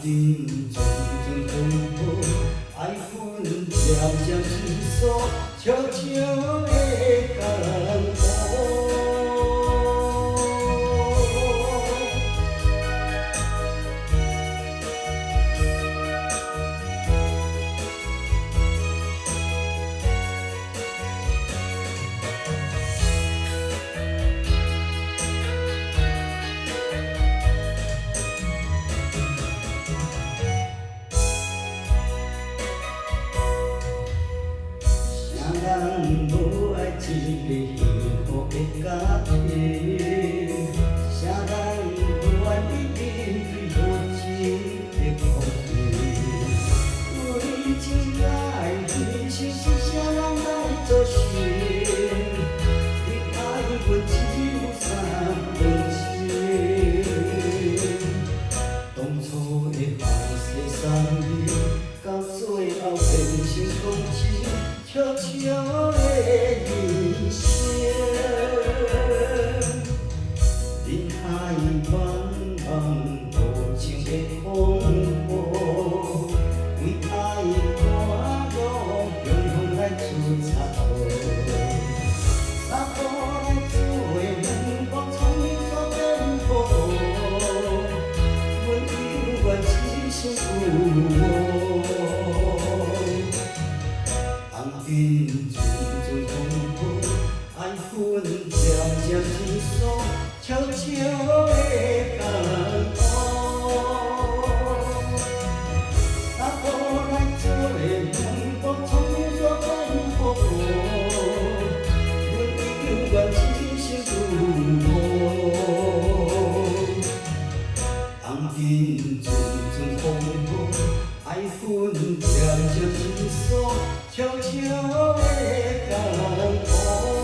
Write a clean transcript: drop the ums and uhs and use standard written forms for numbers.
经种种风波，爱恨渐渐稀疏，悄悄的干枯。人无爱一个幸福的家庭，谁人不愿意面对无情的苦悲？为情爱牺牲是谁人来做成？你爱阮只有三分情，当初的海誓山盟，到最后变成空气。悄悄的人生，人海茫茫，无情的风波，为爱赶路，雄风来出插头，沙土来做阳光，苍蝇所变波，阮永远一生有我。经种种风波，爱恨渐渐稀疏，悄悄的干枯。沙土来做阳光，苍蝇所变波，阮永远一生有我。经种种风波，爱恨渐渐稀疏。悄悄的干枯。